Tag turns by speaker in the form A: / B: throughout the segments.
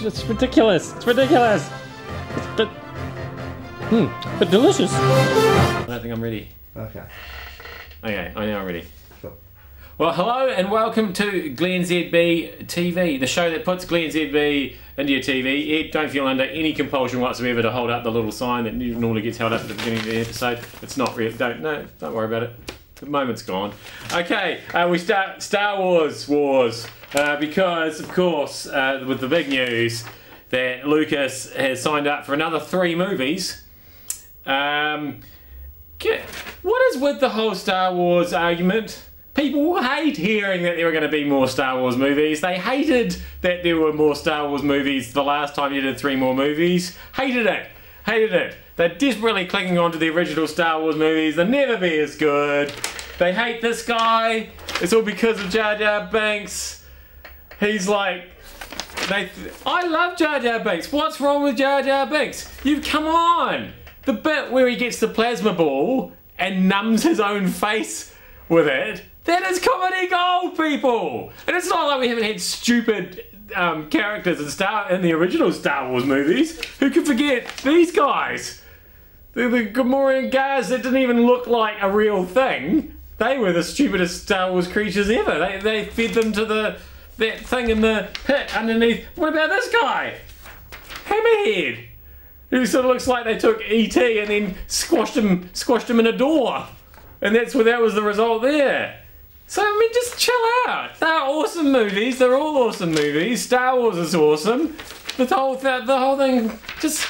A: It's ridiculous. It's ridiculous. It's but delicious. I don't think I'm ready.
B: Okay.
A: Okay, I know I'm ready.
B: Sure.
A: Well, hello and welcome to glennzb TV, the show that puts glennzb into your TV. Ed, don't feel under any compulsion whatsoever to hold up the little sign that normally gets held up at the beginning of the episode. It's not real. Don't worry about it. The moment's gone. Okay, we start Star Wars wars because, of course, with the big news that Lucas has signed up for another 3 movies. What is with the whole Star Wars argument? People hate hearing that there are going to be more Star Wars movies. They hated that there were more Star Wars movies the last time you did 3 more movies. Hated it. Hated it. They're desperately clinging on to the original Star Wars movies. They'll never be as good. They hate this guy. It's all because of Jar Jar Binks. He's like... I love Jar Jar Binks. What's wrong with Jar Jar Binks? Come on! The bit where he gets the plasma ball and numbs his own face with it, that is comedy gold, people! And it's not like we haven't had stupid characters in the original Star Wars movies. Who could forget these guys? The Gamorrean guys that didn't even look like a real thing. They were the stupidest Star Wars creatures ever. They fed them to that thing in the pit underneath. What about this guy? Hammerhead, who sort of looks like they took E.T. and then squashed him in a door. And that was the result there. So, I mean, just chill out. They're awesome movies. They're all awesome movies. Star Wars is awesome. The whole thing, just,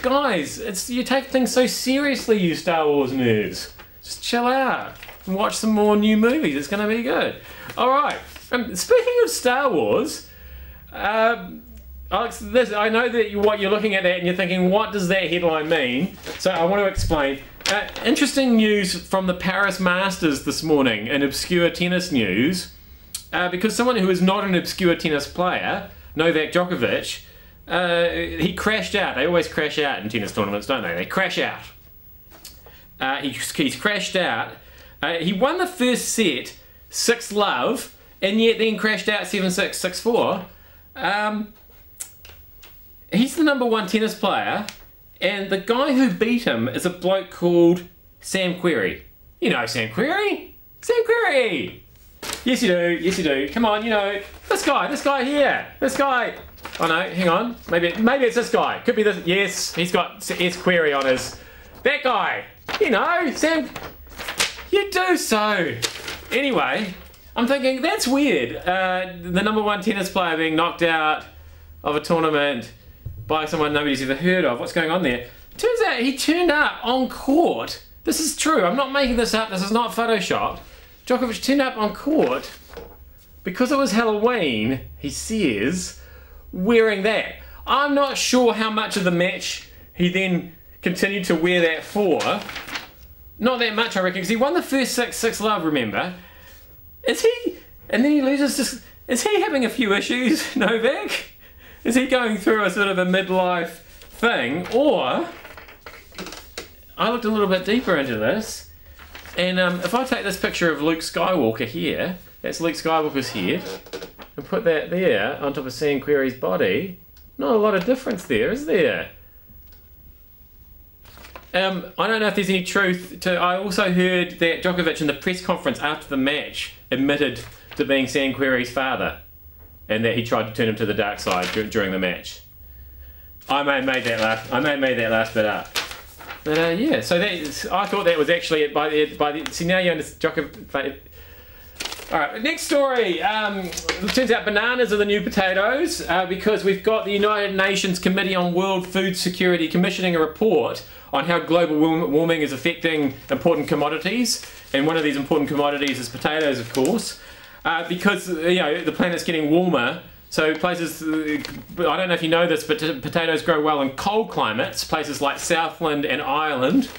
A: guys, you take things so seriously, you Star Wars nerds. Just chill out and watch some more new movies. It's going to be good. All right. Speaking of Star Wars, Alex, I know that what you're looking at that and you're thinking, what does that headline mean? So I want to explain. Interesting news from the Paris Masters this morning in obscure tennis news, because someone who is not an obscure tennis player, Novak Djokovic, he crashed out. They always crash out in tennis tournaments, don't they? They crash out. He's crashed out. He won the first set 6-love, and yet then crashed out 7-6, 6-4. He's the #1 tennis player. And the guy who beat him is a bloke called Sam Querrey. You know Sam Querrey? Sam Querrey! Yes you do, yes you do. Come on, you know, this guy here. This guy. Oh no, hang on. Maybe it's this guy. Could be this. Yes, he's got S Querrey on his. That guy. You know, Sam. You do so. Anyway, I'm thinking, that's weird. The #1 tennis player being knocked out of a tournament by someone nobody's ever heard of. What's going on there? Turns out he turned up on court. This is true. I'm not making this up. This is not Photoshopped. Djokovic turned up on court because it was Halloween, he says, wearing that. I'm not sure how much of the match he then continued to wear that for. Not that much, I reckon, because he won the first 6-love, remember? Is he... And then he loses... Is he having a few issues, Novak? Is he going through a sort of a midlife thing? Or, I looked a little bit deeper into this, and if I take this picture of Luke Skywalker here, that's Luke Skywalker's head, and put that there on top of Sam Querrey's body, not a lot of difference there, is there? I don't know if there's any truth to... I also heard that Djokovic in the press conference after the match admitted to being Sam Querrey's father, and that he tried to turn him to the dark side during the match. I may have made that last bit up. But yeah, so I thought that was actually it by the see, now you understand Djokovic. Alright, next story. It turns out bananas are the new potatoes because we've got the United Nations Committee on World Food Security commissioning a report on how global warming is affecting important commodities, and one of these important commodities is potatoes, of course. Because you know the planet's getting warmer, so places, I don't know if you know this, but potatoes grow well in cold climates, places like Southland and Ireland.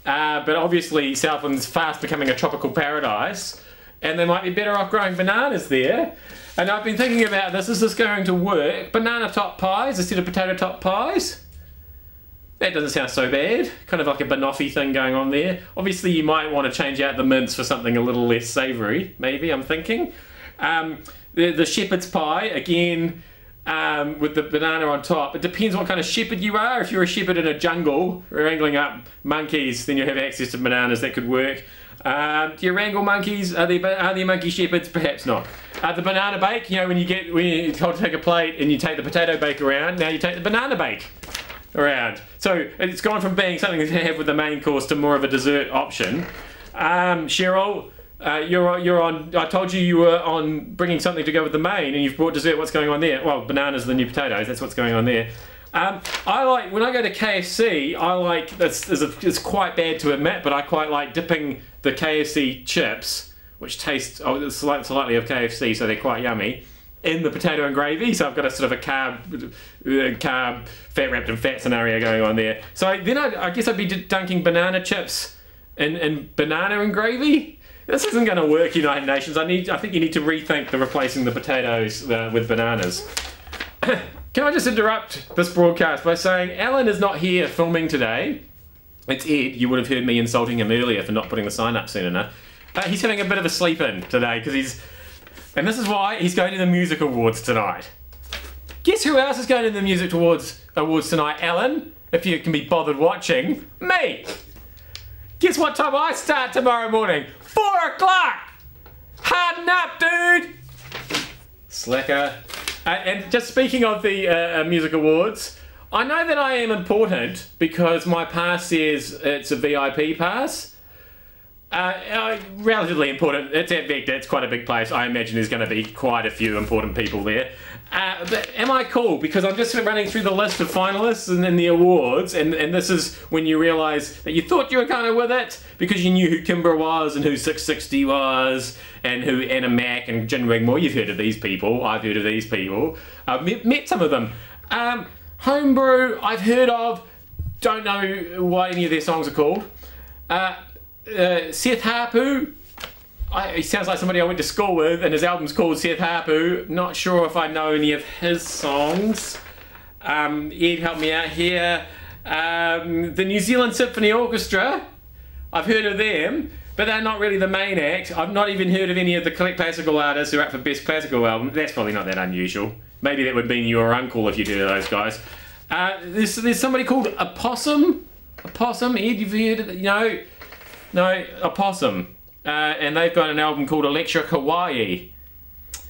A: But obviously Southland's fast becoming a tropical paradise, and they might be better off growing bananas there. And I've been thinking about this, is this going to work? Banana top pies instead of potato top pies? That doesn't sound so bad. Kind of like a banoffee thing going on there. Obviously you might want to change out the mince for something a little less savoury, maybe, I'm thinking. The shepherd's pie, again, with the banana on top. It depends what kind of shepherd you are. If you're a shepherd in a jungle wrangling up monkeys, then you have access to bananas. That could work. Do you wrangle monkeys? Are there monkey shepherds? Perhaps not. The banana bake, you know, when you told to take a plate and you take the potato bake around, now you take the banana bake around. So it's gone from being something to have with the main course to more of a dessert option. Cheryl, you're on. I told you were on bringing something to go with the main, and you've brought dessert. What's going on there? Well, bananas, the new potatoes. That's what's going on there. I like, when I go to KFC, I like, it's quite bad to admit, but I quite like dipping the KFC chips, which taste slightly of KFC, so they're quite yummy, in the potato and gravy. So I've got a sort of a carb, fat wrapped in fat scenario going on there. So then I guess I'd be dunking banana chips in banana and gravy. This isn't going to work, United Nations. I think you need to rethink the replacing the potatoes with bananas. Can I just interrupt this broadcast by saying Alan is not here filming today. It's Ed. You would have heard me insulting him earlier for not putting the sign up soon enough. He's having a bit of a sleep in today because and this is why he's going to the music awards tonight. Guess who else is going to the music awards tonight, Alan? If you can be bothered watching, me. Guess what time I start tomorrow morning? 4 o'clock. Harden up, dude. Slacker. And just speaking of the music awards, I know that I am important because my pass says it's a VIP pass. Relatively important. It's at Vector. It's quite a big place. I imagine there's going to be quite a few important people there. But am I cool? Because I'm just running through the list of finalists and then the awards, and this is when you realise that you thought you were kind of with it because you knew who Kimber was and who 660 was and who Anna Mac and Jen Wigmore. You've heard of these people. I've heard of these people. I've met some of them. Homebrew, I've heard of. Don't know what any of their songs are called. Seth Harpu, he sounds like somebody I went to school with, and his album's called Seth Harpu. Not sure if I know any of his songs. Ed, help me out here. The New Zealand Symphony Orchestra, I've heard of them, but they're not really the main act. I've not even heard of any of the classical artists who are up for Best Classical Album. That's probably not that unusual. Maybe that would mean your uncle if you heard of those guys. There's somebody called Opossum. Opossum, Ed, you've heard of it? No, Opossum. And they've got an album called Electric Hawaii.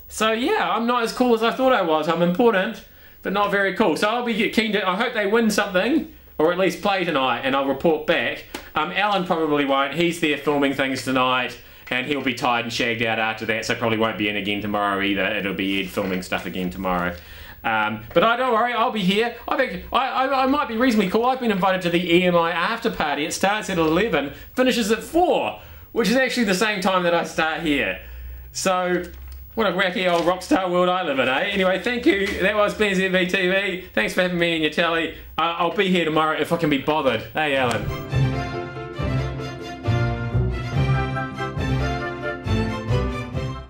A: So yeah, I'm not as cool as I thought I was. I'm important, but not very cool. So I'll be keen to, I hope they win something, or at least play tonight, and I'll report back. Alan probably won't. He's there filming things tonight, and he'll be tired and shagged out after that, so probably won't be in again tomorrow either. It'll be Ed filming stuff again tomorrow. But don't worry, I'll be here. I think I might be reasonably cool. I've been invited to the EMI after party. It starts at 11, finishes at 4, which is actually the same time that I start here. So, what a wacky old rockstar world I live in, eh? Anyway, thank you. That was glennzb TV. Thanks for having me in your telly. I'll be here tomorrow if I can be bothered. Hey, Alan.